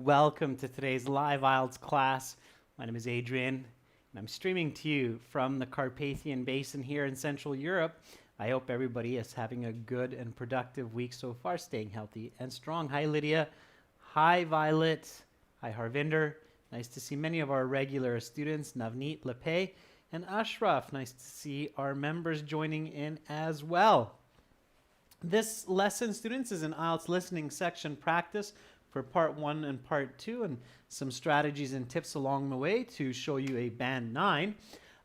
Welcome to today's live IELTS class. My name is Adrian, and I'm streaming to you from the Carpathian Basin here in Central Europe. I hope everybody is having a good and productive week so far, staying healthy and strong. Hi, Lydia. Hi, Violet. Hi, Harvinder. Nice to see many of our regular students, Navneet, Lepay, and Ashraf. Nice to see our members joining in as well. This lesson, students, is an IELTS listening section practice for part 1 and part 2, and some strategies and tips along the way to show you a band 9.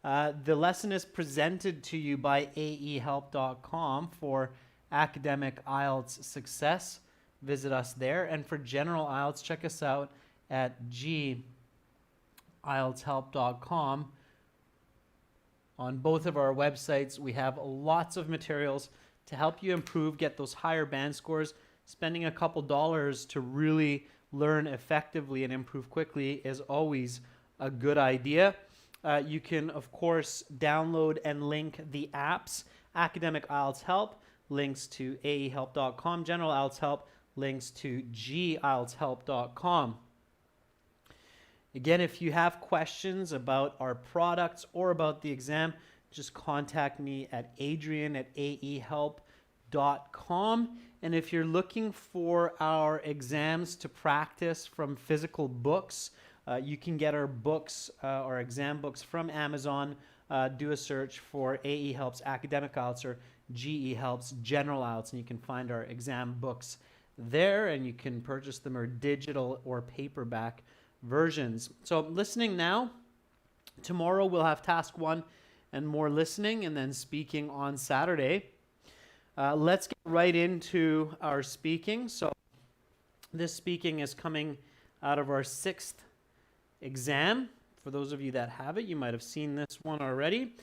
The lesson is presented to you by aehelp.com for academic IELTS success. Visit us there. And for general IELTS, check us out at IELTShelp.com. On both of our websites, we have lots of materials to help you improve, get those higher band scores. Spending a couple dollars to really learn effectively and improve quickly is always a good idea. You can, of course, download and link the apps. Academic IELTS Help links to aehelp.com. General IELTS Help links to gieltshelp.com. Again, if you have questions about our products or about the exam, just contact me at adrian@aehelp.com. And if you're looking for our exams to practice from physical books, you can get our books, our exam books from Amazon. Do a search for AE Helps Academic IELTS or GE Helps General IELTS, and you can find our exam books there, and you can purchase them or digital or paperback versions. So listening now. Tomorrow we'll have task 1 and more listening, and then speaking on Saturday. Let's get right into our speaking. So this speaking is coming out of our 6th exam. For those of you that have it, you might have seen this one already.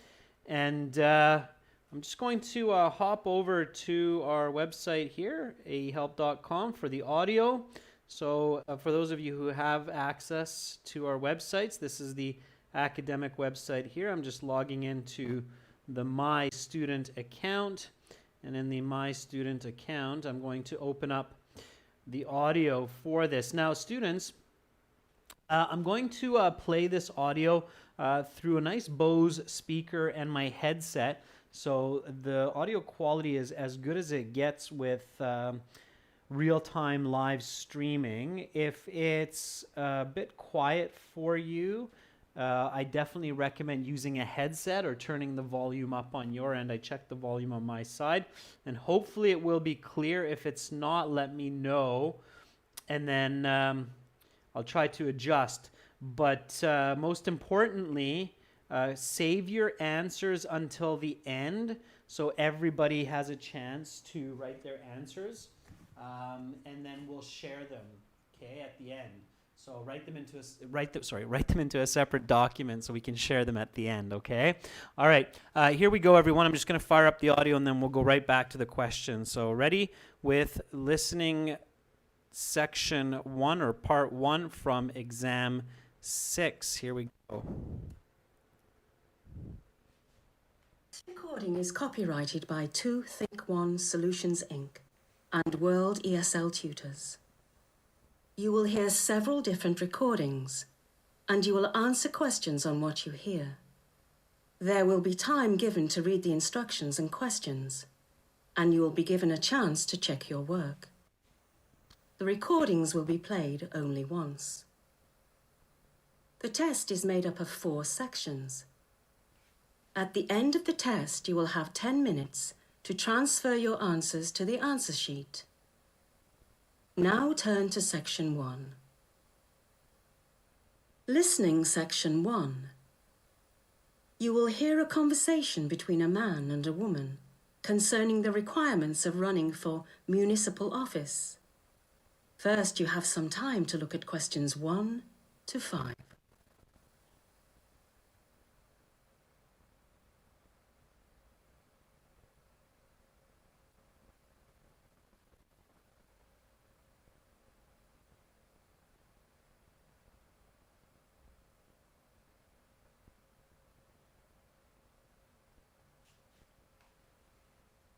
And I'm just going to hop over to our website here, aehelp.com, for the audio. So for those of you who have access to our websites, this is the academic website here. I'm just logging into the My Student account. And in the My Student account, I'm going to open up the audio for this. Now, students, I'm going to play this audio through a nice Bose speaker and my headset. So the audio quality is as good as it gets with real-time live streaming. If it's a bit quiet for you, I definitely recommend using a headset or turning the volume up on your end. I checked the volume on my side, and hopefully it will be clear. If it's not, let me know, and then I'll try to adjust. But most importantly, save your answers until the end so everybody has a chance to write their answers, and then we'll share them, okay, at the end. So write them into a separate document so we can share them at the end, okay? All right, here we go, everyone. I'm just going to fire up the audio, and then we'll go right back to the questions. So ready with listening section 1 or part 1 from exam 6. Here we go. This recording is copyrighted by 2 Think One Solutions Inc. and World ESL Tutors. You will hear several different recordings, and you will answer questions on what you hear. There will be time given to read the instructions and questions, and you will be given a chance to check your work. The recordings will be played only once. The test is made up of 4 sections. At the end of the test, you will have 10 minutes to transfer your answers to the answer sheet. Now turn to section 1. Listening section 1. You will hear a conversation between a man and a woman concerning the requirements of running for municipal office. First, you have some time to look at questions 1 to 5.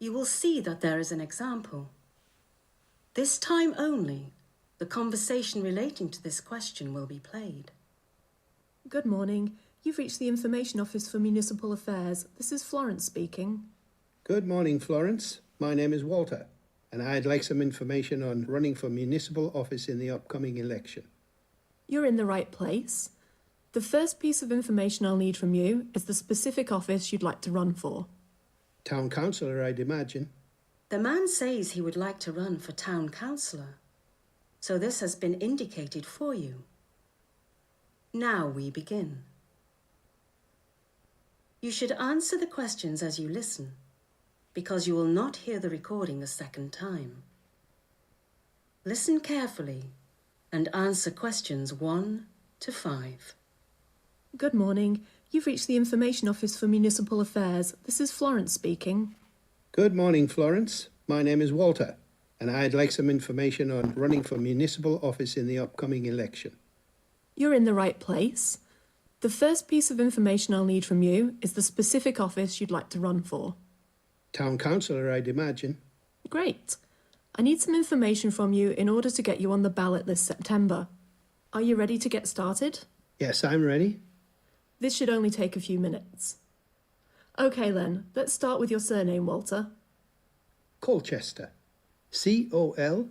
You will see that there is an example. This time only, The conversation relating to this question will be played. Good morning. You've reached the Information Office for Municipal Affairs. This is Florence speaking. Good morning, Florence. My name is Walter, and I'd like some information on running for municipal office in the upcoming election. You're in the right place. The first piece of information I'll need from you is the specific office you'd like to run for. Town councillor, I'd imagine. The man says he would like to run for town councillor, so this has been indicated for you. Now we begin. You should answer the questions as you listen, because you will not hear the recording a second time. Listen carefully and answer questions 1 to 5. Good morning. You've reached the Information Office for Municipal Affairs. This is Florence speaking. Good morning, Florence. My name is Walter, and I'd like some information on running for municipal office in the upcoming election. You're in the right place. The first piece of information I'll need from you is the specific office you'd like to run for. Town councillor, I'd imagine. Great. I need some information from you in order to get you on the ballot this September. Are you ready to get started? Yes, I'm ready. This should only take a few minutes. Okay then, let's start with your surname, Walter. Colchester. Colchester.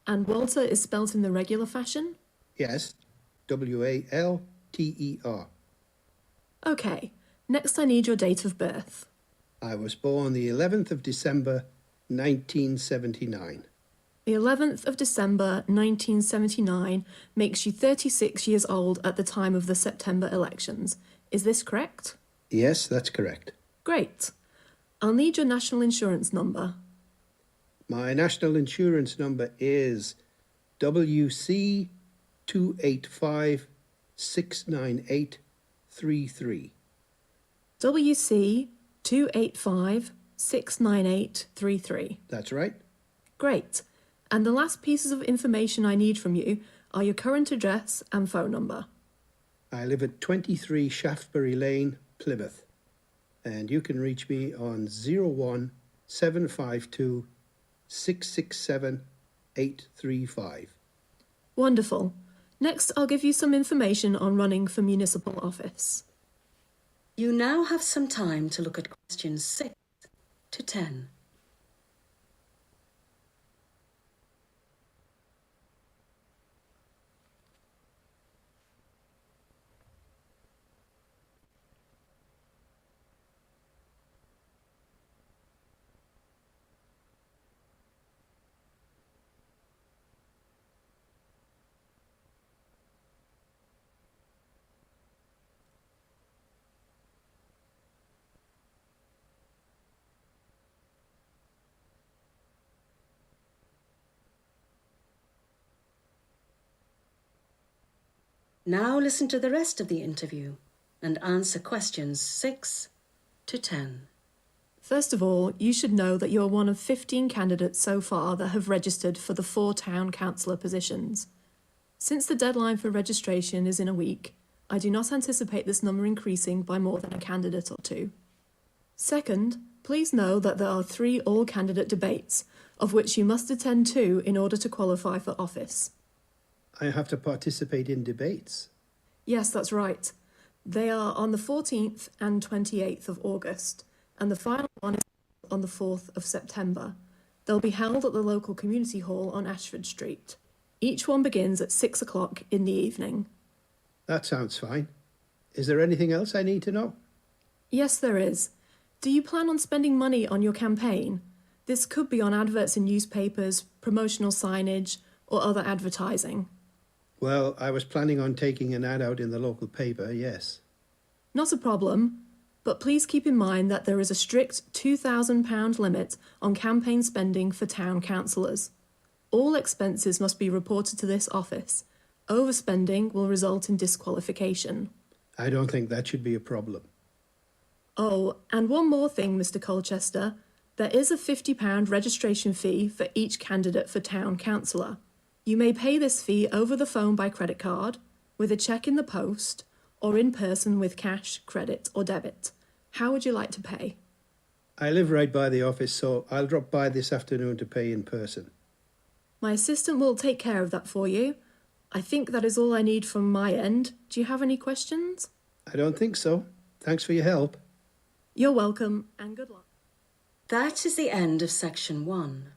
And Walter is spelt in the regular fashion? Yes, Walter. Okay, next I need your date of birth. I was born the 11th of December, 1979. The 11th of December 1979 makes you 36 years old at the time of the September elections. Is this correct? Yes, that's correct. Great. I'll need your national insurance number. My national insurance number is WC 285-698-33. WC 285-698-33. That's right. Great. And the last pieces of information I need from you are your current address and phone number. I live at 23 Shaftesbury Lane, Plymouth. And you can reach me on 01752 667 835. Wonderful. Next, I'll give you some information on running for municipal office. You now have some time to look at questions 6 to 10. Now listen to the rest of the interview and answer questions 6 to 10. First of all, you should know that you're one of 15 candidates so far that have registered for the 4 town councillor positions. Since the deadline for registration is in a week, I do not anticipate this number increasing by more than a candidate or 2. Second, please know that there are 3 all-candidate debates, of which you must attend 2 in order to qualify for office. I have to participate in debates. Yes, that's right. They are on the 14th and 28th of August, and the final one is on the 4th of September. They'll be held at the local community hall on Ashford Street. Each one begins at 6 o'clock in the evening. That sounds fine. Is there anything else I need to know? Yes, there is. Do you plan on spending money on your campaign? This could be on adverts in newspapers, promotional signage, or other advertising. Well, I was planning on taking an ad out in the local paper, yes. Not a problem, but please keep in mind that there is a strict £2,000 limit on campaign spending for town councillors. All expenses must be reported to this office. Overspending will result in disqualification. I don't think that should be a problem. Oh, and one more thing, Mr. Colchester. There is a £50 registration fee for each candidate for town councillor. You may pay this fee over the phone by credit card, with a cheque in the post, or in person with cash, credit or debit. How would you like to pay? I live right by the office, so I'll drop by this afternoon to pay in person. My assistant will take care of that for you. I think that is all I need from my end. Do you have any questions? I don't think so. Thanks for your help. You're welcome, and good luck. That is the end of section 1.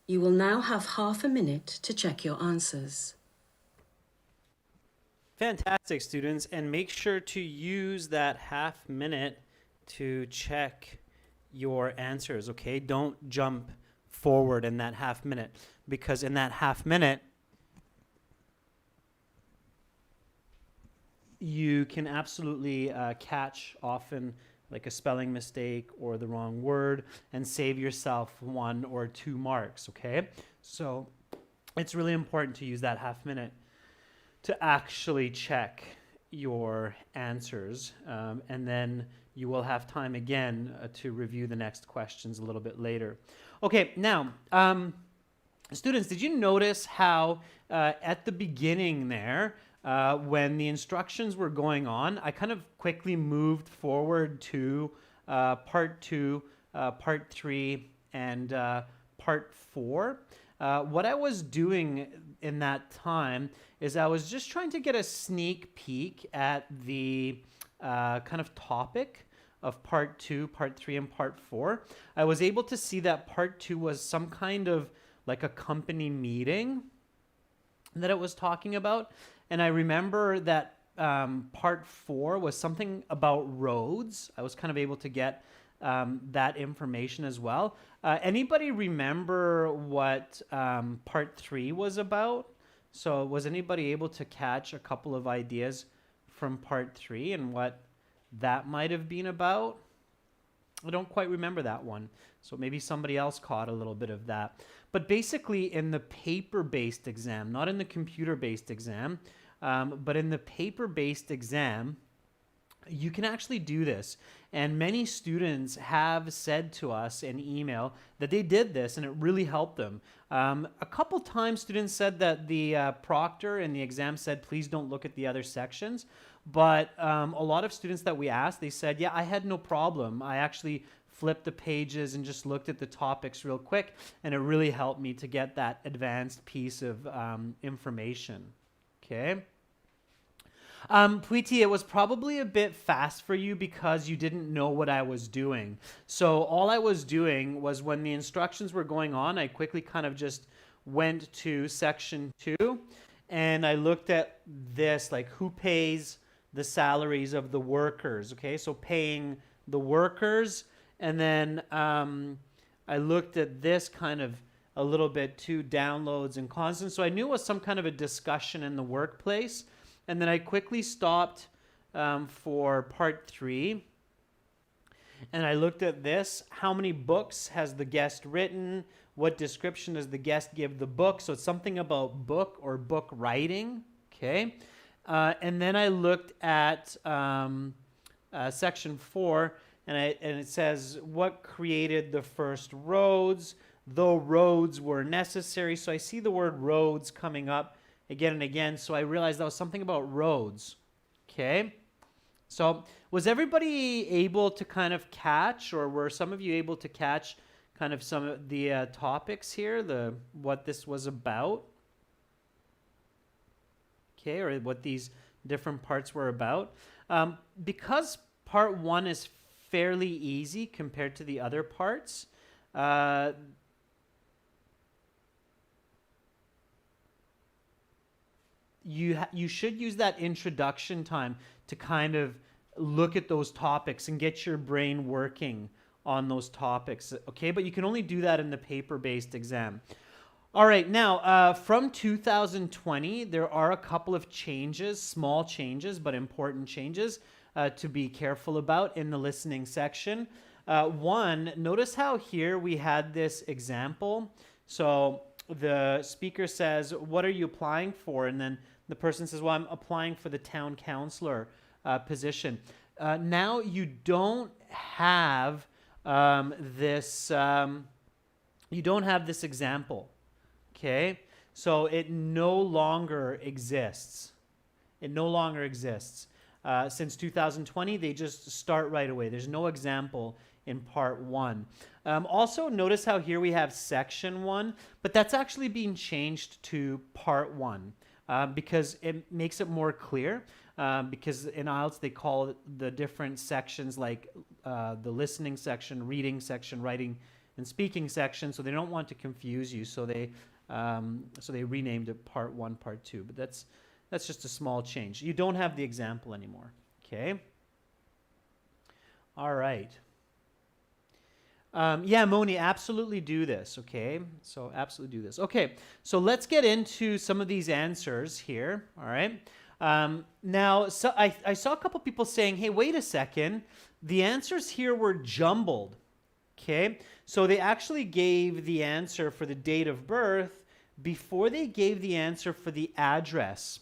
You will now have half a minute to check your answers. Fantastic, students, and make sure to use that half minute to check your answers, okay? Don't jump forward in that half minute, because in that half minute, you can absolutely catch often like a spelling mistake or the wrong word and save yourself 1 or 2 marks, okay? So it's really important to use that half minute to actually check your answers, and then you will have time again to review the next questions a little bit later. Okay, now, students, did you notice how at the beginning there, when the instructions were going on, I kind of quickly moved forward to part 2, part 3, and part 4. What I was doing in that time is I was just trying to get a sneak peek at the kind of topic of part 2, part 3, and part 4. I was able to see that part 2 was some kind of like a company meeting that it was talking about. And I remember that part 4 was something about roads. I was kind of able to get that information as well. Anybody remember what part 3 was about? So was anybody able to catch a couple of ideas from part 3 and what that might have been about? I don't quite remember that one. So maybe somebody else caught a little bit of that. But basically in the paper-based exam, not in the computer-based exam, but in the paper-based exam, you can actually do this. And many students have said to us in email that they did this and it really helped them. A couple times students said that the proctor in the exam said, please don't look at the other sections. But a lot of students that we asked, they said, yeah, I had no problem. I actually flipped the pages and just looked at the topics real quick. And it really helped me to get that advanced piece of information. Okay. Preeti, it was probably a bit fast for you because you didn't know what I was doing. So all I was doing was when the instructions were going on, I quickly kind of just went to section 2 and I looked at this, like who pays the salaries of the workers, okay? So paying the workers, and then I looked at this kind of a little bit too, downloads and constants. So I knew it was some kind of a discussion in the workplace. And then I quickly stopped for part 3. And I looked at this. How many books has the guest written? What description does the guest give the book? So it's something about book or book writing. Okay. And then I looked at section 4. And it says, what created the first roads? Though roads were necessary. So I see the word roads coming up again and again, so I realized that was something about roads. Okay, so was everybody able to kind of catch, or were some of you able to catch kind of some of the topics here, what this was about? Okay, or what these different parts were about. Because part 1 is fairly easy compared to the other parts, you should use that introduction time to kind of look at those topics and get your brain working on those topics, okay? But you can only do that in the paper-based exam. All right, now, from 2020, there are a couple of changes, small changes, but important changes to be careful about in the listening section. One, notice how here we had this example. So the speaker says, what are you applying for? And then the person says, well, I'm applying for the town councillor position. Now you don't have this example, okay? So it no longer exists. It no longer exists. Since 2020, they just start right away. There's no example in part 1. Also, notice how here we have section 1, but that's actually being changed to part 1 because it makes it more clear. Because in IELTS they call the different sections like the listening section, reading section, writing and speaking section, so they don't want to confuse you, so they renamed it part 1, part 2. But that's just a small change. You don't have the example anymore. Okay. All right. Yeah, Moni, absolutely do this. Okay. So absolutely do this. Okay. So let's get into some of these answers here. All right. Now, so I saw a couple people saying, hey, wait a second. The answers here were jumbled. Okay, so they actually gave the answer for the date of birth before they gave the answer for the address.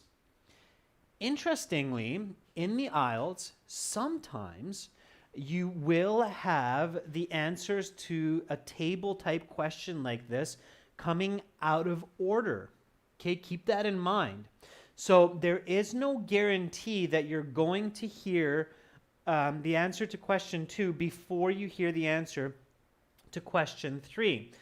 Interestingly, in the IELTS, sometimes you will have the answers to a table type question like this coming out of order. Okay, keep that in mind. So there is no guarantee that you're going to hear the answer to question 2 before you hear the answer to question 3.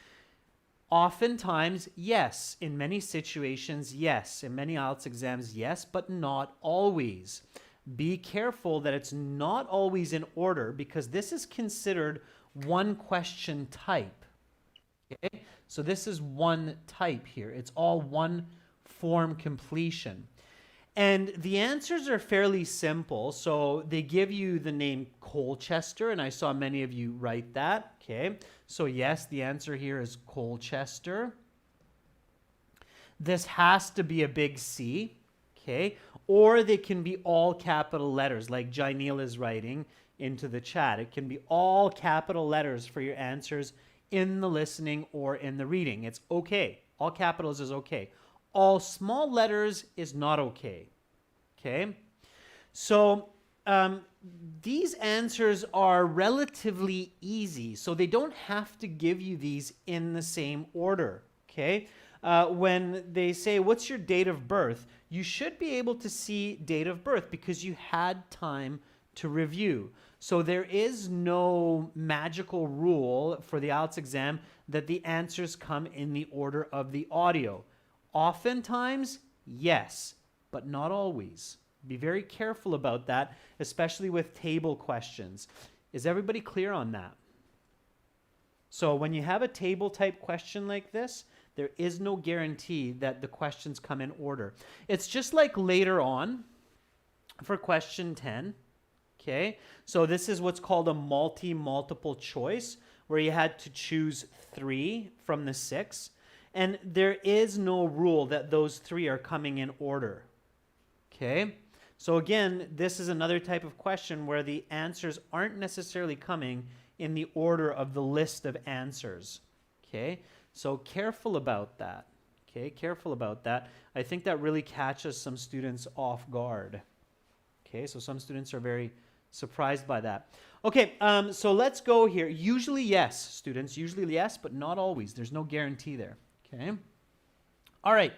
Oftentimes, yes. In many situations, yes. In many IELTS exams, yes, but not always. Be careful that it's not always in order because this is considered one question type. Okay? So this is one type here. It's all one form completion. And the answers are fairly simple. So they give you the name Colchester, and I saw many of you write that. Okay, so yes, the answer here is Colchester. This has to be a big C, okay? Or they can be all capital letters, like Janil is writing into the chat. It can be all capital letters for your answers in the listening or in the reading. It's okay. All capitals is okay. All small letters is not okay. Okay? So these answers are relatively easy. So they don't have to give you these in the same order. Okay? When they say, what's your date of birth? You should be able to see date of birth because you had time to review. So there is no magical rule for the IELTS exam that the answers come in the order of the audio. Oftentimes, yes, but not always. Be very careful about that, especially with table questions. Is everybody clear on that? So when you have a table type question like this, there is no guarantee that the questions come in order. It's just like later on for question 10. Okay, so this is what's called a multiple choice, where you had to choose 3 from the 6. And there is no rule that those 3 are coming in order. Okay, so again, this is another type of question where the answers aren't necessarily coming in the order of the list of answers. Okay, so careful about that. Okay, careful about that. I think that really catches some students off guard. Okay, so some students are very surprised by that. Okay, so let's go here. Usually yes, students, usually yes, but not always. There's no guarantee there. Okay. All right.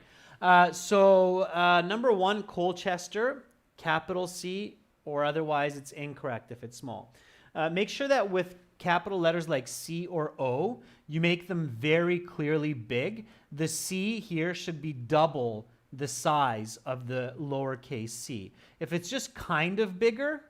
So number 1, Colchester, capital C, or otherwise it's incorrect if it's small. Make sure that with capital letters like C or O, you make them very clearly big. The C here should be double the size of the lowercase c. If it's just kind of bigger,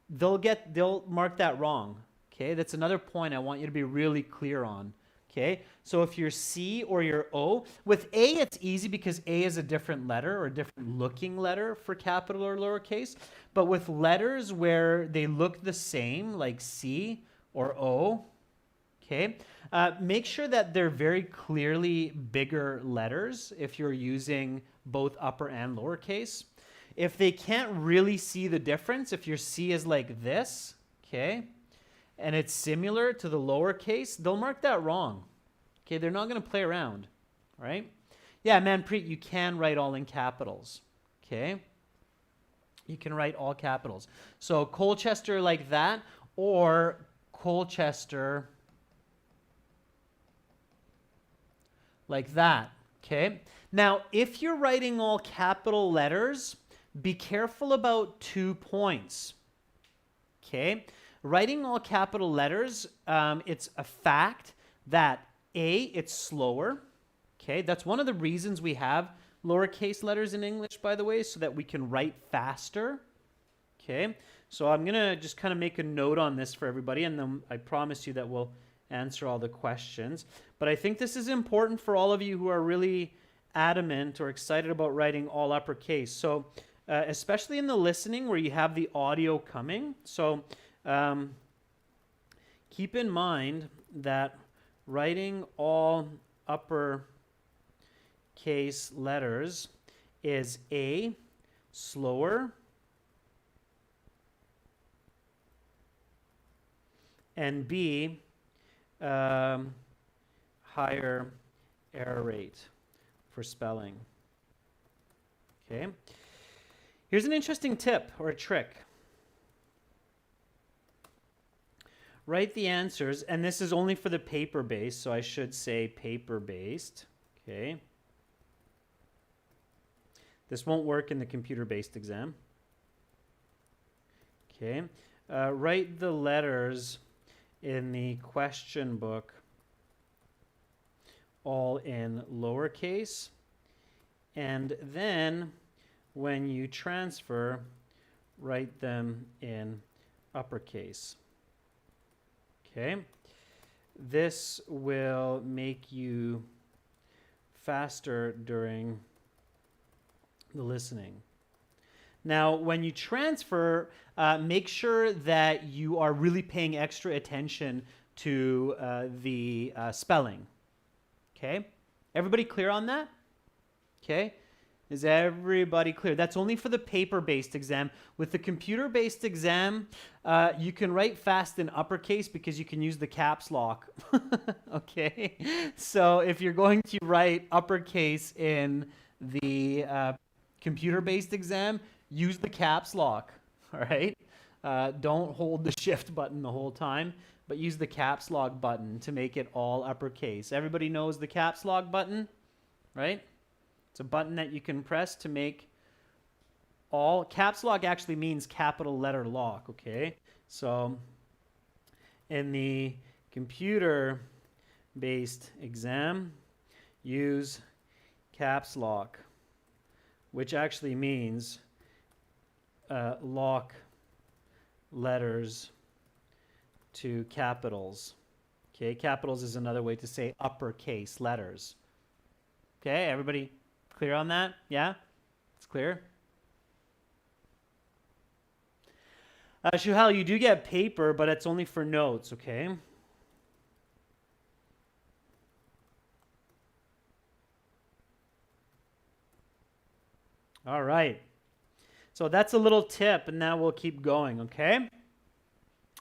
they'll mark that wrong. Okay, that's another point I want you to be really clear on. Okay, so if you're C or you're O, with A it's easy because A is a different letter or a different looking letter for capital or lowercase. But with letters where they look the same, like C or O, okay, make sure that they're very clearly bigger letters if you're using both upper and lowercase. If they can't really see the difference, if your C is like this, okay, and it's similar to the lowercase, they'll mark that wrong. Okay, they're not going to play around, right? Yeah, Manpreet, you can write all in capitals, okay? You can write all capitals. So Colchester like that, or Colchester like that, okay? Now, if you're writing all capital letters, be careful about 2 points, okay? writing all capital letters, it's a fact that A, it's slower. Okay, that's one of the reasons we have lowercase letters in English, by the way, so that we can write faster. Okay, so I'm going to just kind of make a note on this for everybody, and then I promise you that we'll answer all the questions. But I think this is important for all of you who are really adamant or excited about writing all uppercase. So especially in the listening where you have the audio coming. So keep in mind that writing all uppercase letters is A, slower, and B, higher error rate for spelling. Okay. Here's an interesting tip or a trick. Write the answers, and this is only for the paper-based, so I should say paper-based. Okay. This won't work in the computer-based exam. Okay. Write the letters in the question book all in lowercase, and then when you transfer, write them in uppercase. Okay, this will make you faster during the listening. Now, when you transfer, make sure that you are really paying extra attention to the spelling. Okay, everybody clear on that? Okay, is everybody clear? That's only for the paper-based exam. With the computer-based exam, you can write fast in uppercase because you can use the caps lock. Okay, so if you're going to write uppercase in the computer-based exam, use the caps lock, all right? Don't hold the shift button the whole time, but use the caps lock button to make it all uppercase. Everybody knows the caps lock button, right? It's a button that you can press to make all, caps lock actually means capital letter lock, okay? So in the computer-based exam, use caps lock, which actually means lock letters to capitals. Okay, capitals is another way to say uppercase letters. Okay, everybody clear on that? Yeah? It's clear? Shuhal, you do get paper, but it's only for notes, okay? All right. So that's a little tip, and now we'll keep going, okay?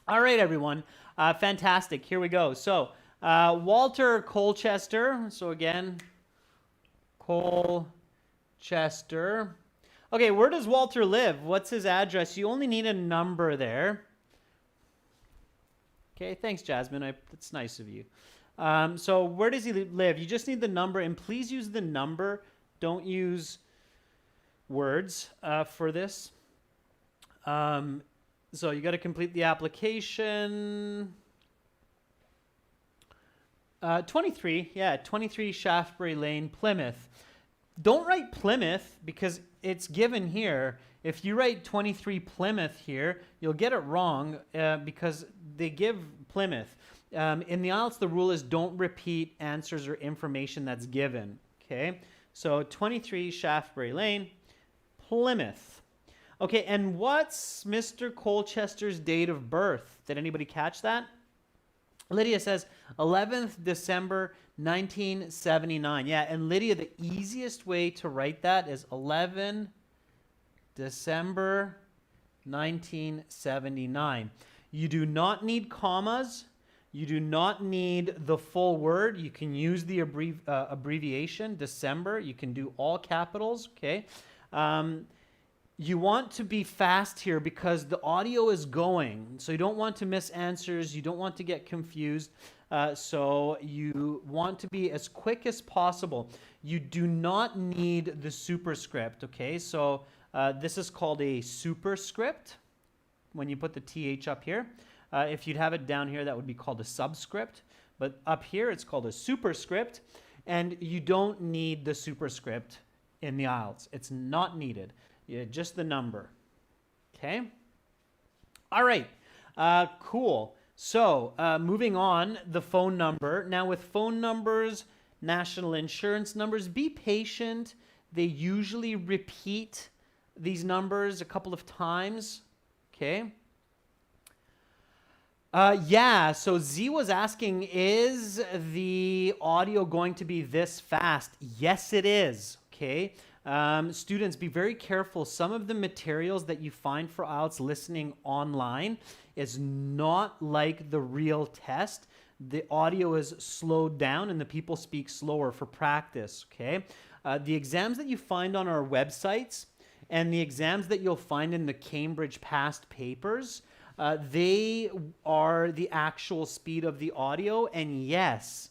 All right, everyone. Fantastic. Here we go. So Walter Colchester. So again, Colchester. Okay, where does Walter live? What's his address? You only need a number there. Okay, thanks, Jasmine. That's nice of you. So where does he live? You just need the number, and please use the number. Don't use words for this. So you got to complete the application. 23, yeah, 23 Shaftesbury Lane, Plymouth. Don't write Plymouth because it's given here. If you write 23 Plymouth here, you'll get it wrong because they give Plymouth. In the IELTS, the rule is don't repeat answers or information that's given. Okay, so 23 Shaftesbury Lane, Plymouth. Okay, and what's Mr. Colchester's date of birth? Did anybody catch that? Lydia says 11th December 1979. Yeah, and Lydia, the easiest way to write that is 11 December 1979. You do not need commas. You do not need the full word. You can use the abbreviation, December. You can do all capitals, okay? You want to be fast here because the audio is going. So you don't want to miss answers. You don't want to get confused. So you want to be as quick as possible. You do not need the superscript, okay? So this is called a superscript when you put the TH up here. If you'd have it down here, that would be called a subscript. But up here, it's called a superscript. And you don't need the superscript in the IELTS. It's not needed. Just the number. Okay? All right. Cool. So moving on, the phone number. Now with phone numbers, national insurance numbers, be patient. They usually repeat these numbers a couple of times. Okay. Yeah, so Z was asking, is the audio going to be this fast? Yes, it is. Okay. Students, be very careful. Some of the materials that you find for IELTS listening online is not like the real test. The audio is slowed down and the people speak slower for practice. Okay. The exams that you find on our websites and the exams that you'll find in the Cambridge past papers, they are the actual speed of the audio. And yes,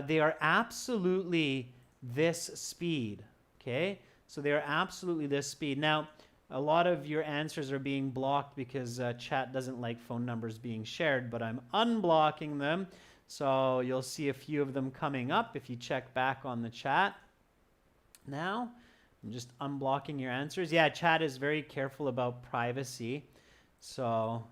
they are absolutely this speed. Okay, so they are absolutely this speed. Now, a lot of your answers are being blocked because chat doesn't like phone numbers being shared, but I'm unblocking them. So you'll see a few of them coming up if you check back on the chat. Now, I'm just unblocking your answers. Yeah, chat is very careful about privacy. So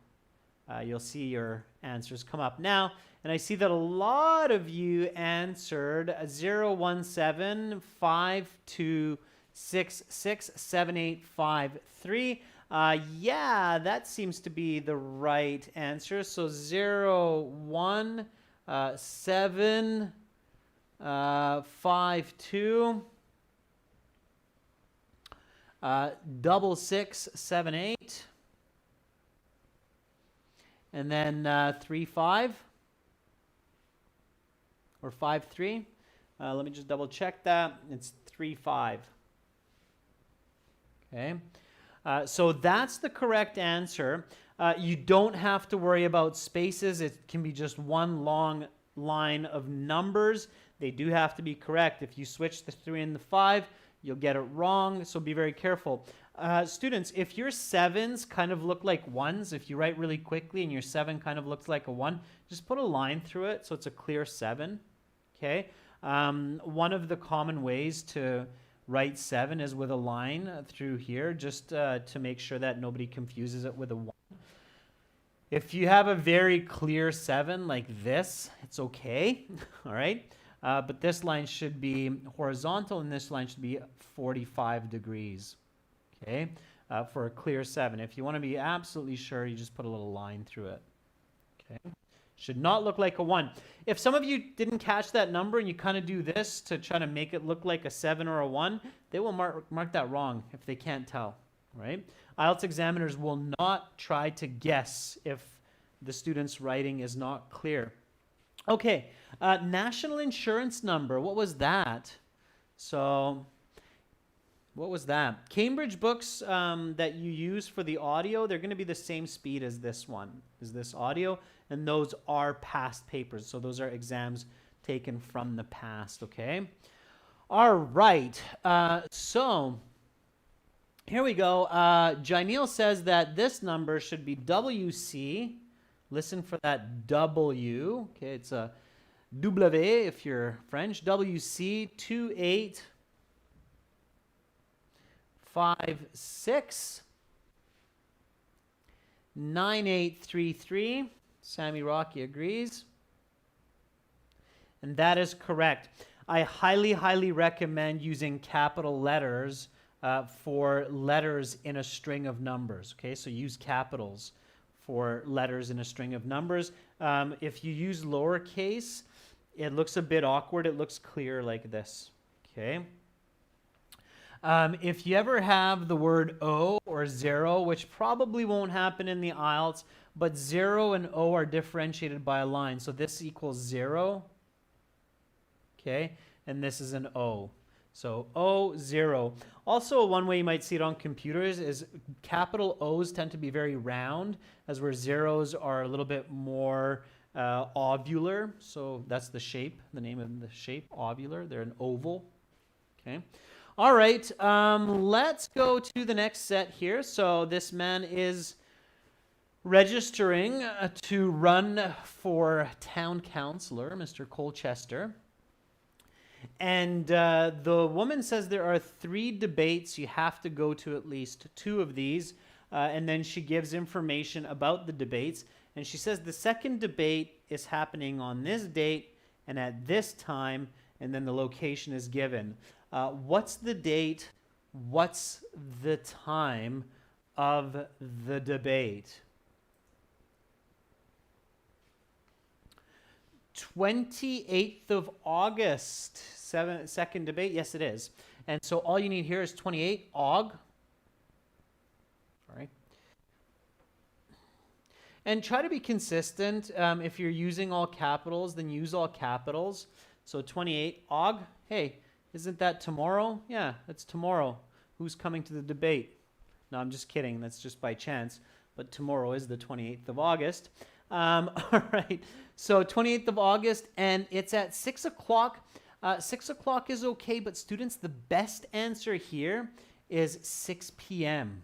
you'll see your answers come up now. And I see that a lot of you answered 01752667853. Yeah, that seems to be the right answer. So 01752 6678. And then 35 or 53. Let me just double check that. It's 35. Okay. So that's the correct answer. You don't have to worry about spaces. It can be just one long line of numbers. They do have to be correct. If you switch the 3 and the 5, you'll get it wrong. So be very careful. Students, if your 7s kind of look like 1s, if you write really quickly and your 7 kind of looks like a 1, just put a line through it so it's a clear 7. Okay. One of the common ways to write 7 is with a line through here, just to make sure that nobody confuses it with a 1. If you have a very clear 7 like this, it's okay. All right. But this line should be horizontal and this line should be 45 degrees. Okay, for a clear 7. If you want to be absolutely sure, you just put a little line through it. Okay, should not look like a 1. If some of you didn't catch that number and you kind of do this to try to make it look like a 7 or a 1, they will mark that wrong if they can't tell, right? IELTS examiners will not try to guess if the student's writing is not clear. Okay, national insurance number, what was that? So what was that? Cambridge books that you use for the audio, they're going to be the same speed as this one, as this audio, and those are past papers. So those are exams taken from the past, okay? All right, so here we go. Janelle says that this number should be WC. Listen for that W. Okay, it's a W if you're French. WC 2856 9833. Sammy Rocky agrees. And that is correct. I highly, highly recommend using capital letters for letters in a string of numbers. Okay, so use capitals for letters in a string of numbers. If you use lowercase, it looks a bit awkward. It looks clear like this. Okay. If you ever have the word O or 0, which probably won't happen in the IELTS, but 0 and O are differentiated by a line. So this equals 0. Okay. And this is an O. So O, 0. Also, one way you might see it on computers is capital O's tend to be very round, as where zeros are a little bit more ovular. So that's the shape, the name of the shape, ovular. They're an oval. Okay. All right. Let's go to the next set here. So this man is registering to run for town councillor, Mr. Colchester. And the woman says there are 3 debates. You have to go to at least 2 of these. And then she gives information about the debates. And she says the second debate is happening on this date and at this time. And then the location is given. What's the date? What's the time of the debate? 28th of August, second debate. Yes, it is. And so all you need here is 28, Aug. All right. And try to be consistent. If you're using all capitals, then use all capitals. So 28, Aug. Hey, isn't that tomorrow? Yeah, that's tomorrow. Who's coming to the debate? No, I'm just kidding. That's just by chance. But tomorrow is the 28th of August. All right. So 28th of August, and it's at 6 o'clock. 6 o'clock is okay, but students, the best answer here is 6 p.m.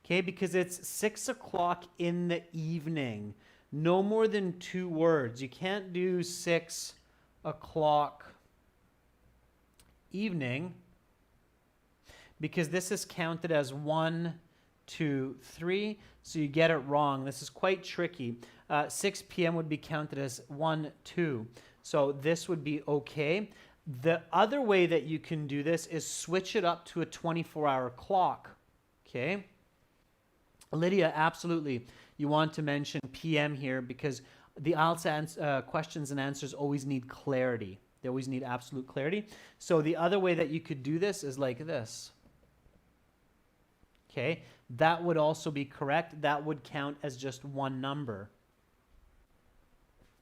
Okay, because it's 6 o'clock in the evening. No more than 2 words. You can't do 6 o'clock evening because this is counted as 1, 2, 3. So you get it wrong. This is quite tricky. 6 p.m. would be counted as 1, 2. So this would be okay. The other way that you can do this is switch it up to a 24-hour clock. Okay. Lydia, absolutely. You want to mention PM here because the IELTS questions and answers always need clarity. They always need absolute clarity. So the other way that you could do this is like this. Okay, that would also be correct. That would count as just one number.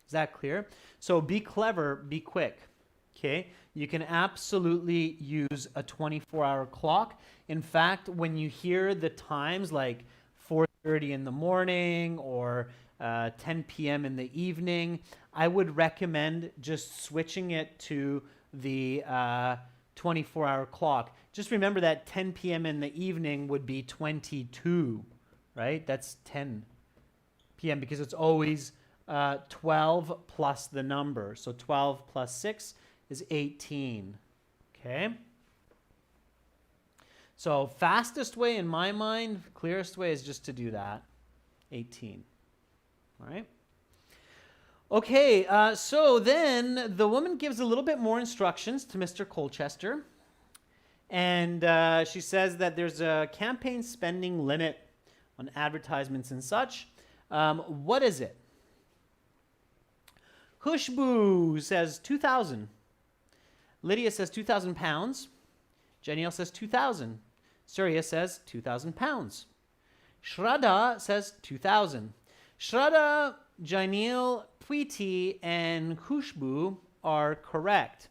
Is that clear? So be clever, be quick. Okay, you can absolutely use a 24-hour clock. In fact, when you hear the times like 4:30 in the morning or 10 p.m. in the evening, I would recommend just switching it to the 24-hour clock. Just remember that 10 p.m. in the evening would be 22, right? That's 10 p.m. because it's always 12 plus the number. So 12 plus 6 is 18, okay? So fastest way in my mind, clearest way is just to do that, 18, all right? Okay, so then the woman gives a little bit more instructions to Mr. Colchester. And she says that there's a campaign spending limit on advertisements and such. What is it? Khushbu says 2,000. Lydia says 2,000 pounds. Janiel says 2,000. Surya says 2,000 pounds. Shraddha says 2,000. Shraddha, Janiel, Preeti, and Khushbu are correct.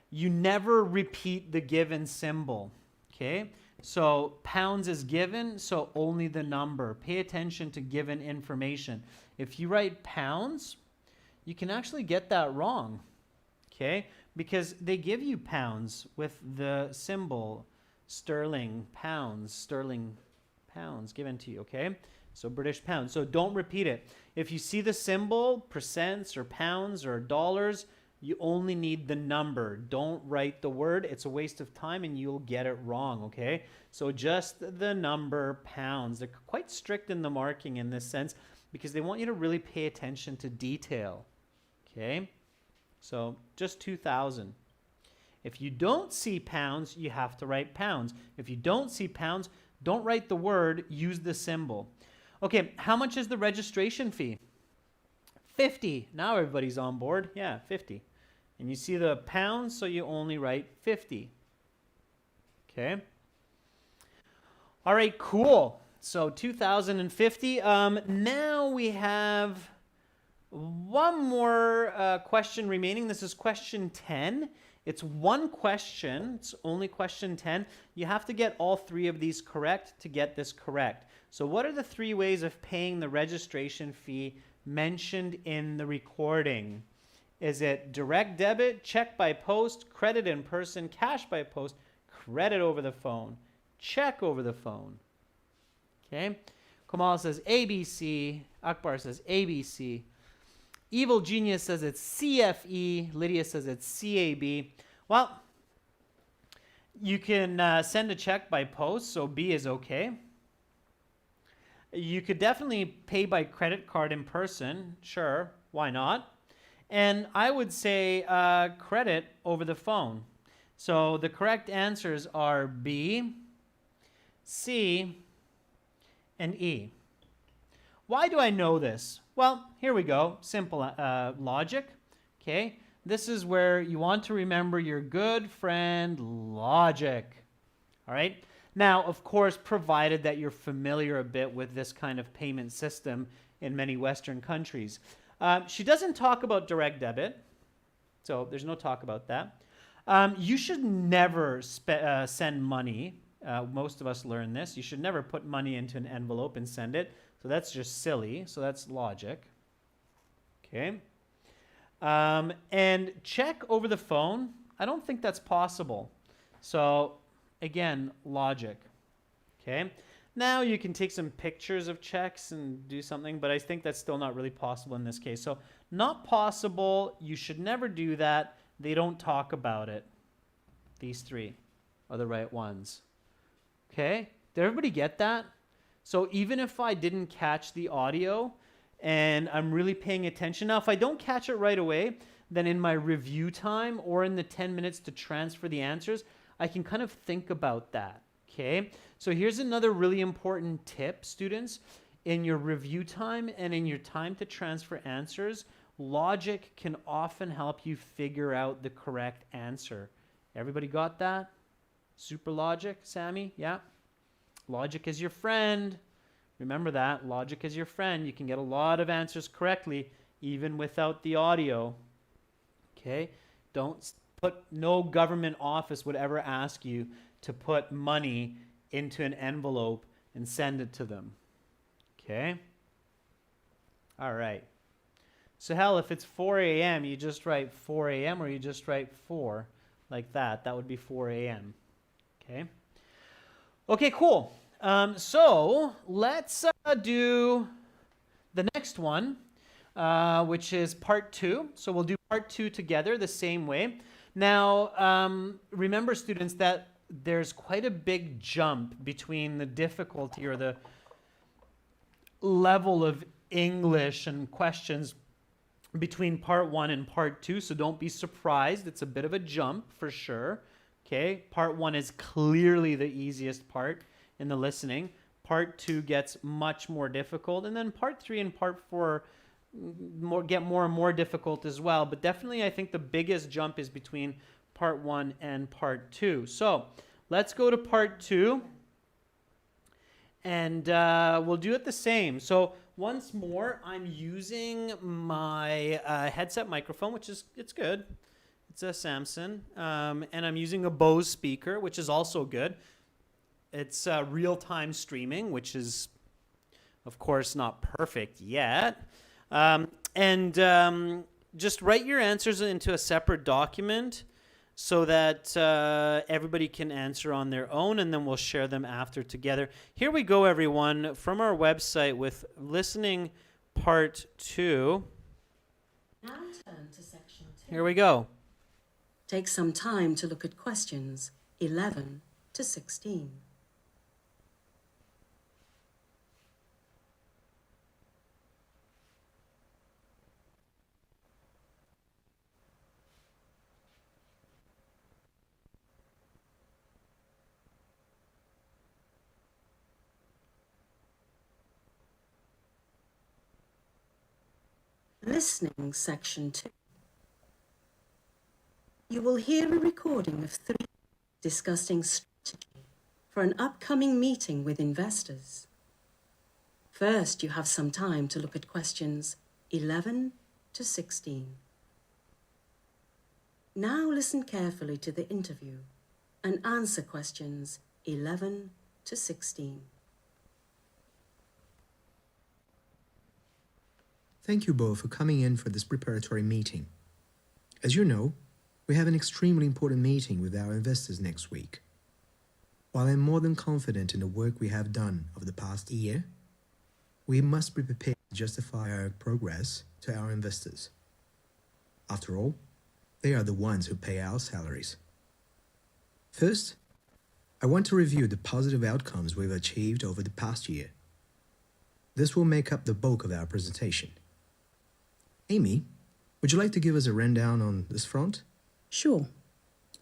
You never repeat the given symbol, okay? So pounds is given, so only the number. Pay attention to given information. If you write pounds, you can actually get that wrong, okay? Because they give you pounds with the symbol sterling pounds given to you, okay? So British pounds. So don't repeat it. If you see the symbol, percents or pounds or dollars, you only need the number. Don't write the word. It's a waste of time and you'll get it wrong, okay? So just the number pounds. They're quite strict in the marking in this sense because they want you to really pay attention to detail, okay? So just 2,000. If you don't see pounds, you have to write pounds. If you don't see pounds, don't write the word, use the symbol. Okay, how much is the registration fee? 50. Now everybody's on board. Yeah, 50. And you see the pounds, so you only write 50. Okay. All right, cool. So 2,050. Now we have one more question remaining. This is question 10. It's one question. It's only question 10. You have to get all 3 of these correct to get this correct. So what are the 3 ways of paying the registration fee mentioned in the recording? Is it direct debit, check by post, credit in person, cash by post, credit over the phone, check over the phone? Okay. Kamal says ABC. Akbar says ABC. Evil Genius says it's CFE. Lydia says it's CAB. Well, you can send a check by post, so B is okay. You could definitely pay by credit card in person. Sure, why not? And I would say credit over the phone. So the correct answers are B, C, and E. Why do I know this? Well, here we go. Simple logic. Okay, this is where you want to remember your good friend logic. All right. Now, of course, provided that you're familiar a bit with this kind of payment system in many Western countries. She doesn't talk about direct debit, so there's no talk about that. You should never send money. Most of us learn this. You should never put money into an envelope and send it. So that's just silly. So that's logic. Okay. And check over the phone. I don't think that's possible. So again, logic. Okay. Now you can take some pictures of checks and do something, but I think that's still not really possible in this case. So not possible. You should never do that. They don't talk about it. These three are the right ones. Okay. Did everybody get that? So even if I didn't catch the audio and I'm really paying attention, now if I don't catch it right away, then in my review time or in the 10 minutes to transfer the answers, I can kind of think about that. Okay, so here's another really important tip, students. In your review time and in your time to transfer answers, logic can often help you figure out the correct answer. Everybody got that? Super logic, Sammy? Yeah? Logic is your friend. Remember that. Logic is your friend. You can get a lot of answers correctly even without the audio. Okay? No government office would ever ask you to put money into an envelope and send it to them. Okay? All right. So hell, if it's 4 a.m., you just write 4 a.m. or you just write 4 like that. That would be 4 a.m. Okay? Okay, cool. So let's do the next one, which is part 2. So we'll do part 2 together the same way. Now, remember, students, that there's quite a big jump between the difficulty or the level of English and questions between part 1 and part 2. So don't be surprised. It's a bit of a jump for sure. Okay, part 1 is clearly the easiest part in the listening. Part 2 gets much more difficult, and then part 3 and part 4 get more and more difficult as well. But definitely, I think the biggest jump is between part 1 and part 2. So let's go to part 2, and we'll do it the same. So once more, I'm using my headset microphone, it's good. It's a Samsung, and I'm using a Bose speaker, which is also good. It's real-time streaming, which is, of course, not perfect yet. Just write your answers into a separate document so that everybody can answer on their own, and then we'll share them after together. Here we go, everyone, from our website with listening part 2. Now turn to section 2. Here we go. Take some time to look at questions 11 to 16. Listening section 2. You will hear a recording of 3 discussing strategy for an upcoming meeting with investors. First, you have some time to look at questions 11 to 16. Now listen carefully to the interview and answer questions 11 to 16. Thank you both for coming in for this preparatory meeting. As you know, we have an extremely important meeting with our investors next week. While I'm more than confident in the work we have done over the past year, we must be prepared to justify our progress to our investors. After all, they are the ones who pay our salaries. First, I want to review the positive outcomes we've achieved over the past year. This will make up the bulk of our presentation. Amy, would you like to give us a rundown on this front? Sure.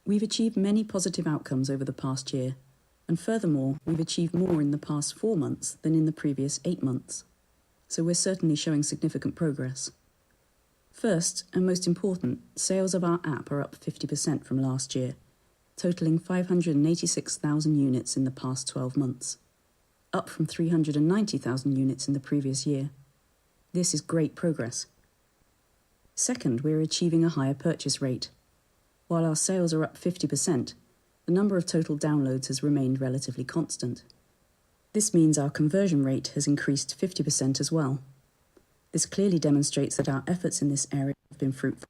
We've achieved many positive outcomes over the past year, and furthermore, we've achieved more in the past 4 months than in the previous 8 months. So we're certainly showing significant progress. First, and most important, sales of our app are up 50% from last year, totaling 586,000 units in the past 12 months, up from 390,000 units in the previous year. This is great progress. Second, we're achieving a higher purchase rate. While our sales are up 50%, the number of total downloads has remained relatively constant. This means our conversion rate has increased 50% as well. This clearly demonstrates that our efforts in this area have been fruitful.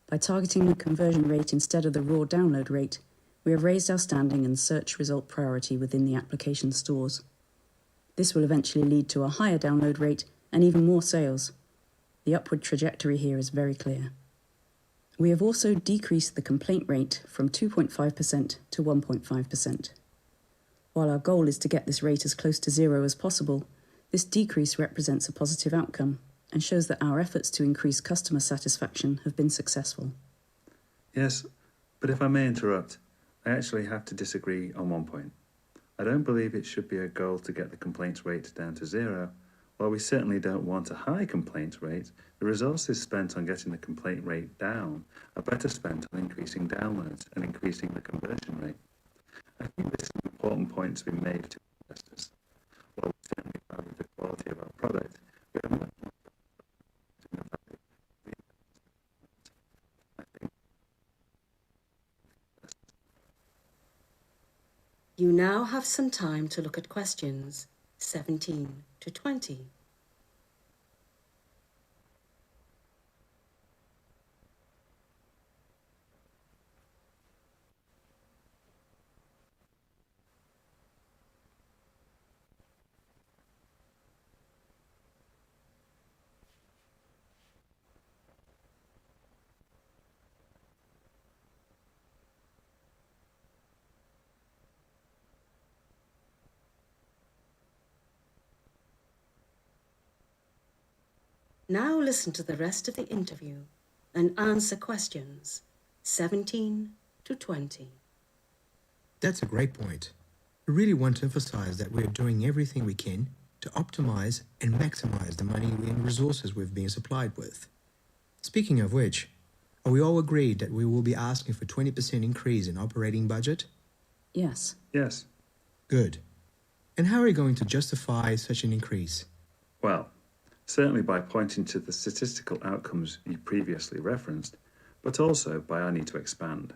By targeting the conversion rate instead of the raw download rate, we have raised our standing and search result priority within the application stores. This will eventually lead to a higher download rate and even more sales. The upward trajectory here is very clear. We have also decreased the complaint rate from 2.5% to 1.5%. While our goal is to get this rate as close to zero as possible, this decrease represents a positive outcome and shows that our efforts to increase customer satisfaction have been successful. Yes, but if I may interrupt, I actually have to disagree on one point. I don't believe it should be a goal to get the complaints rate down to zero. While we certainly don't want a high complaint rate, the resources spent on getting the complaint rate down are better spent on increasing downloads and increasing the conversion rate. I think this is an important point to be made to investors. While we certainly value the quality of our product, we are much more focused on the value of the investment. I think You now have some time to look at questions 17 to 20. Now listen to the rest of the interview and answer questions 17 to 20. That's a great point. We really want to emphasize that we're doing everything we can to optimize and maximize the money and resources we've been supplied with. Speaking of which, are we all agreed that we will be asking for 20% increase in operating budget? Yes. yes. Good. And how are we going to justify such an increase? Well, certainly by pointing to the statistical outcomes you previously referenced, but also by our need to expand.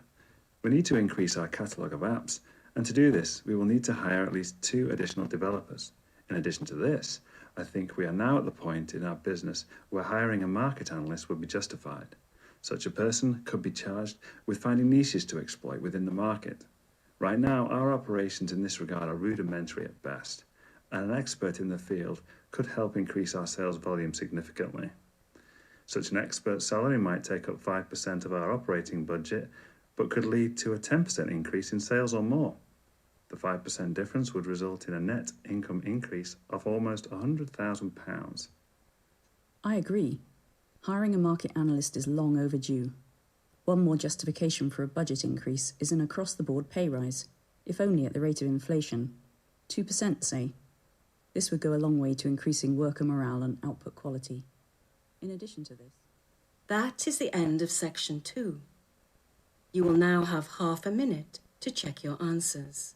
We need to increase our catalogue of apps, and to do this, we will need to hire at least 2 additional developers. In addition to this, I think we are now at the point in our business where hiring a market analyst would be justified. Such a person could be charged with finding niches to exploit within the market. Right now, our operations in this regard are rudimentary at best, and an expert in the field could help increase our sales volume significantly. Such an expert's salary might take up 5% of our operating budget, but could lead to a 10% increase in sales or more. The 5% difference would result in a net income increase of almost £100,000. I agree. Hiring a market analyst is long overdue. One more justification for a budget increase is an across-the-board pay rise, if only at the rate of inflation. 2%, say. This would go a long way to increasing worker morale and output quality. In addition to this, That is the end of section 2. You will now have half a minute to check your answers.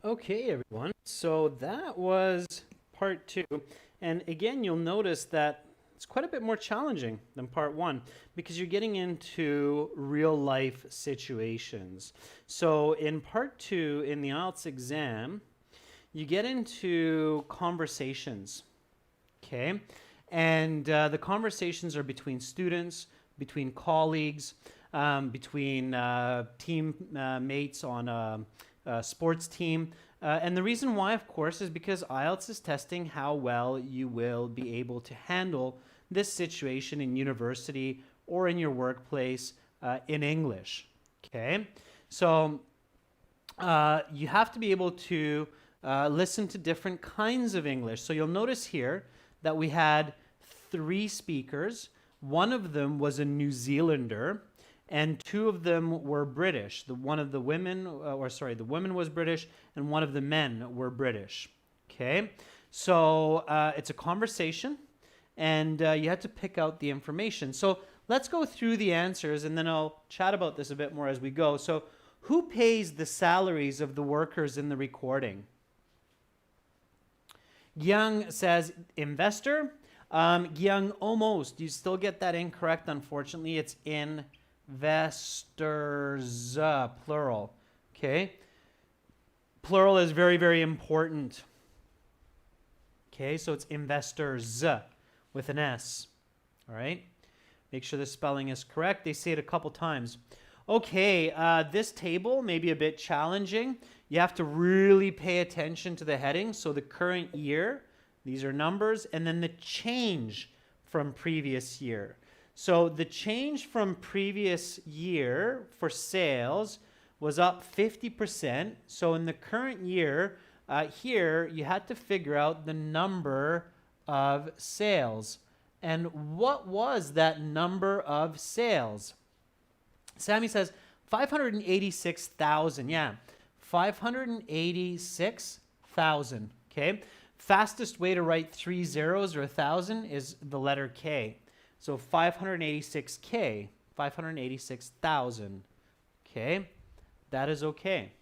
Okay, everyone. So that was part 2. And again, you'll notice that it's quite a bit more challenging than part 1 because you're getting into real life situations. So in part 2, in the IELTS exam, you get into conversations, okay? And the conversations are between students, between colleagues. between team mates on a sports team. And the reason why, of course, is because IELTS is testing how well you will be able to handle this situation in university or in your workplace in English. Okay, so you have to be able to listen to different kinds of English. So you'll notice here that we had 3 speakers. One of them was a New Zealander, and 2 of them were British. The women was British, and one of the men were British. Okay, so it's a conversation, and you had to pick out the information. So let's go through the answers, and then I'll chat about this a bit more as we go. So who pays the salaries of the workers in the recording? Gyung says investor. Gyung, almost. You still get that incorrect, unfortunately. It's investors, plural. Okay? Plural is very, very important. Okay, so it's investors with an S. All right? Make sure the spelling is correct. They say it a couple times. Okay, this table may be a bit challenging. You have to really pay attention to the heading. So the current year, these are numbers, and then the change from previous year. So the change from previous year for sales was up 50%. So in the current year, here you had to figure out the number of sales. And what was that number of sales? Sammy says 586,000. Yeah, 586,000. Okay. Fastest way to write 3 zeros or 1,000 is the letter K. So 586K, 586,000. Okay. That is okay.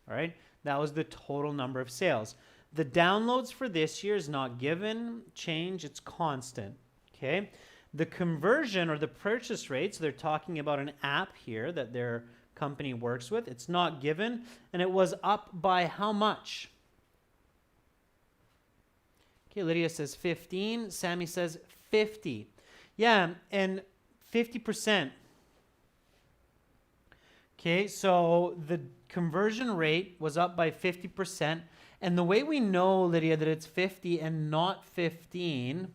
All right. That was the total number of sales. The downloads for this year is not given. Change, it's constant. Okay. The conversion or the purchase rate, so they're talking about an app here that their company works with. It's not given, and it was up by how much? Okay, Lydia says 15. Sammy says 50. Yeah, and 50%. Okay, so the conversion rate was up by 50%. And the way we know, Lydia, that it's 50 and not 15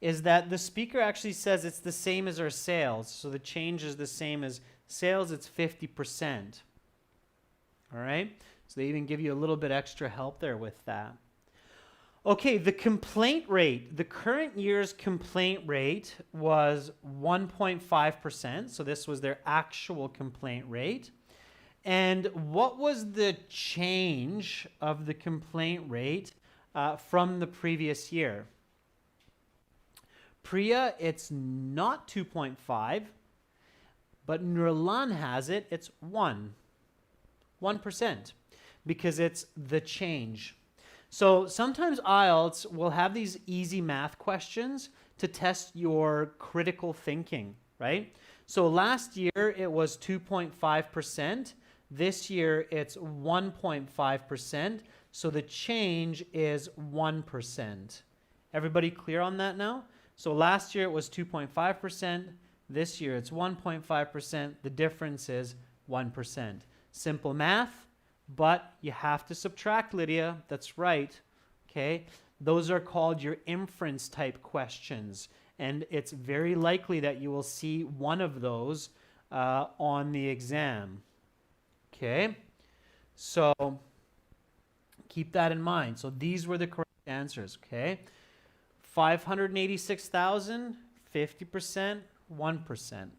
is that the speaker actually says it's the same as our sales. So the change is the same as sales, it's 50%. All right? So they even give you a little bit extra help there with that. Okay, the complaint rate. The current year's complaint rate was 1.5%. So this was their actual complaint rate. And what was the change of the complaint rate from the previous year? Priya, it's not 2.5, but Nurlan has it, it's 1%, because it's the change. So sometimes IELTS will have these easy math questions to test your critical thinking, right? So last year it was 2.5%. This year it's 1.5%. So the change is 1%. Everybody clear on that now? So last year it was 2.5%. This year it's 1.5%. The difference is 1%. Simple math, but you have to subtract, Lydia. That's right. Okay? Those are called your inference type questions. And it's very likely that you will see one of those on the exam. Okay? So keep that in mind. So these were the correct answers. Okay? 586,000, 50%, 1%.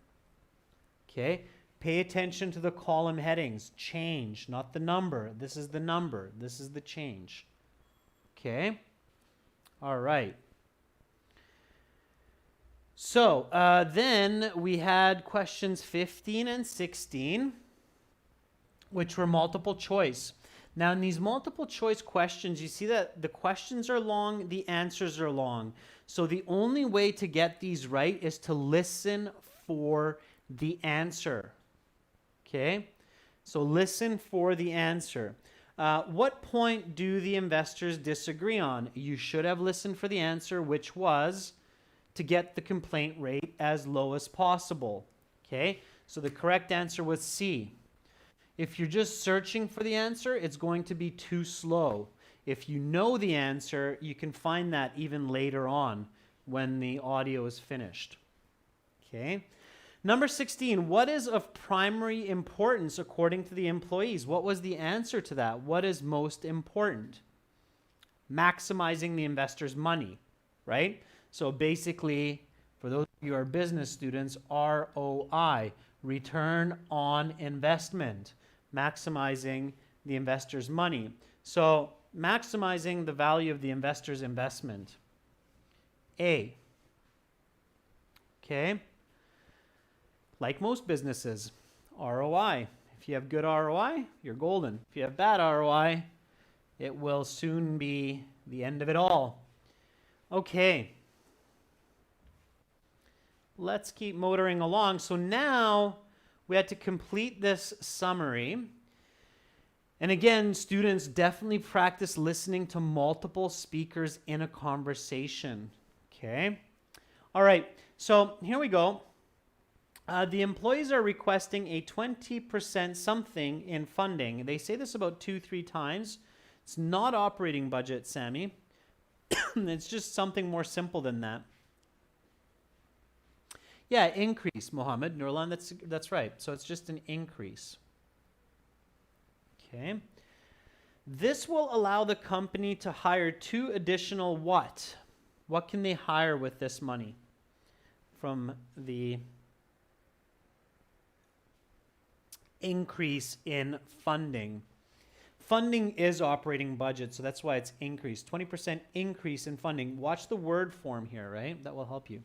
Okay? Pay attention to the column headings. Change, not the number. This is the number. This is the change. Okay? All right. So then we had questions 15 and 16, which were multiple choice. Now, in these multiple choice questions, you see that the questions are long, the answers are long. So the only way to get these right is to listen for the answer. Okay? So listen for the answer. What point do the investors disagree on? You should have listened for the answer, which was to get the complaint rate as low as possible. Okay? So the correct answer was C. If you're just searching for the answer, it's going to be too slow. If you know the answer, you can find that even later on when the audio is finished. Okay. Number 16, what is of primary importance according to the employees? What was the answer to that? What is most important? Maximizing the investor's money, right? So basically, for those of you who are business students, ROI, return on investment, maximizing the investor's money. So maximizing the value of the investor's investment. A. Okay. Like most businesses, ROI. If you have good ROI, you're golden. If you have bad ROI, it will soon be the end of it all. Okay. Let's keep motoring along. So now we had to complete this summary. And again, students, definitely practice listening to multiple speakers in a conversation. Okay. All right. So here we go. The employees are requesting a 20% something in funding. They say this about 2-3 times. It's not operating budget, Sammy. It's just something more simple than that. Yeah, increase, Mohammed. Nurlan, that's right. So it's just an increase. Okay. This will allow the company to hire 2 additional what? What can they hire with this money from the increase in funding? Funding is operating budget, so that's why it's increased. 20% increase in funding. Watch the word form here, right? That will help you.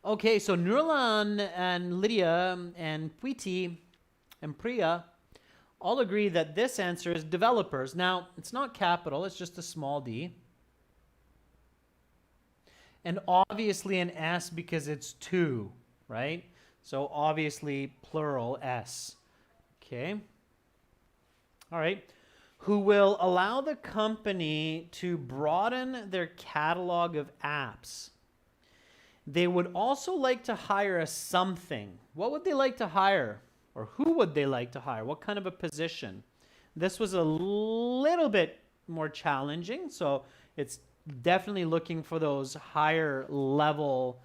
Okay, so Nurlan and Lydia and Preeti and Priya all agree that this answer is developers. Now, it's not capital, it's just a small d. And obviously an S because it's 2, right? So obviously plural S. Okay. All right. Who will allow the company to broaden their catalog of apps. They would also like to hire a something. What would they like to hire? Or who would they like to hire? What kind of a position? This was a little bit more challenging, so it's definitely looking for those higher level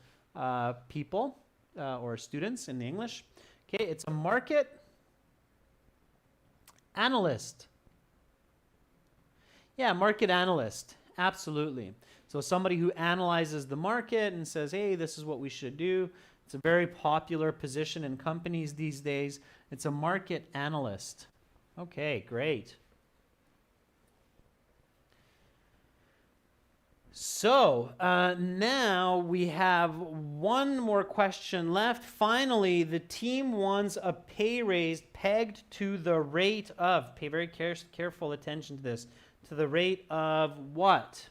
people or students in the English. Okay, it's a market analyst. Yeah, market analyst. Absolutely. So somebody who analyzes the market and says, hey, this is what we should do. It's a very popular position in companies these days. It's a market analyst. Okay, great. So now we have one more question left. Finally, the team wants a pay raise pegged to the rate of, pay very careful attention to this, to the rate of what?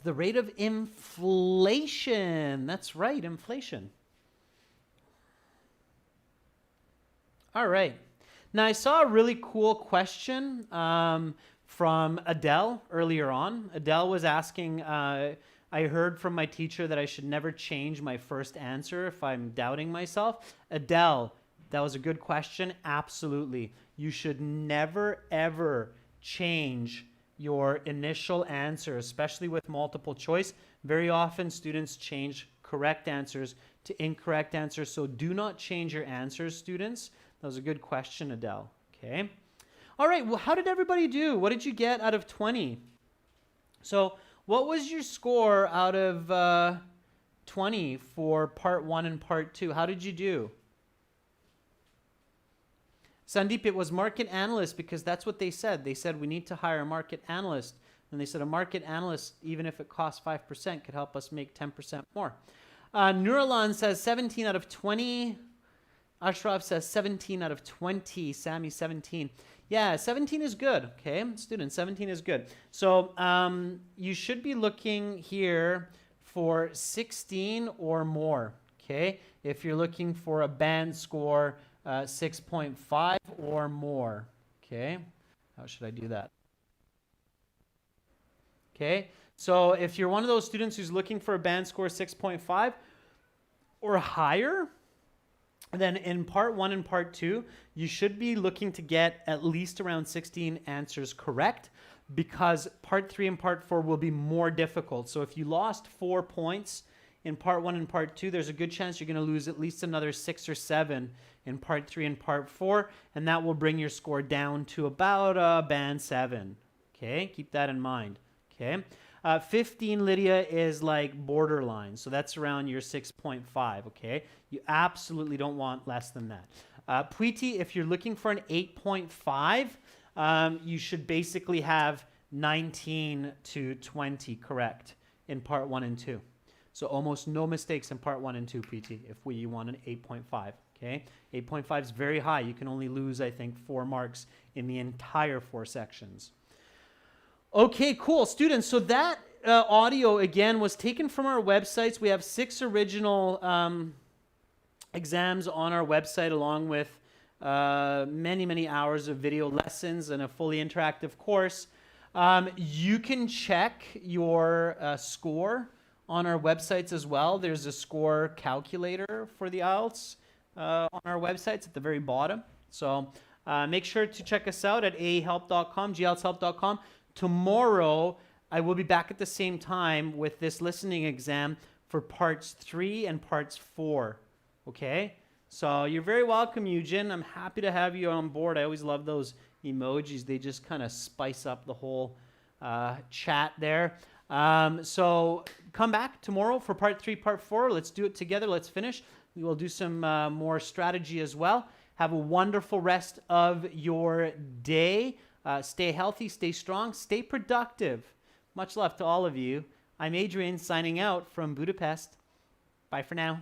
The rate of inflation. That's right, inflation. All right. Now, I saw a really cool question from Adele earlier on. Adele was asking, I heard from my teacher that I should never change my first answer if I'm doubting myself. Adele, that was a good question. Absolutely. You should never, ever change your initial answer, especially with multiple choice. Very often students change correct answers to incorrect answers, so do not change your answers, students. That was a good question, Adele. Okay. All right, well, how did everybody do? What did you get out of 20? So what was your score out of 20 for part 1 and part 2? How did you do? Sandeep, it was market analyst because that's what they said. They said we need to hire a market analyst. And they said a market analyst, even if it costs 5%, could help us make 10% more. Nuralan says 17 out of 20. Ashraf says 17 out of 20. Sammy, 17. Yeah, 17 is good. Okay, students, 17 is good. So you should be looking here for 16 or more. Okay, if you're looking for a band score 6.5 or more. Okay, how should I do that? Okay, So if you're one of those students who's looking for a band score 6.5 or higher, then in part 1 and part 2, you should be looking to get at least around 16 answers correct, because part 3 and part 4 will be more difficult. So if you lost 4 points in part 1 and part 2, there's a good chance you're going to lose at least another 6 or 7 in part 3 and part 4, and that will bring your score down to about band 7. Okay, keep that in mind. Okay, 15, Lydia, is like borderline, so that's around your 6.5. Okay, you absolutely don't want less than that. Preeti, if you're looking for an 8.5, you should basically have 19 to 20 correct in part 1 and 2. So almost no mistakes in part 1 and 2, PT, if you want an 8.5. Okay, 8.5 is very high. You can only lose, I think, 4 marks in the entire 4 sections. Okay, cool. Students, so that audio, again, was taken from our websites. We have 6 original exams on our website, along with many, many hours of video lessons and a fully interactive course. You can check your score on our websites as well. There's a score calculator for the IELTS on our websites at the very bottom. So make sure to check us out at ahelp.com, glshelp.com. Tomorrow, I will be back at the same time with this listening exam for parts 3 and parts 4. Okay? So you're very welcome, Eugen. I'm happy to have you on board. I always love those emojis. They just kind of spice up the whole chat there. So come back tomorrow for part 3, part 4. Let's do it together. Let's finish. We will do some more strategy as well. Have a wonderful rest of your day. Stay healthy, stay strong, stay productive. Much love to all of you. I'm Adrian, signing out from Budapest. Bye for now.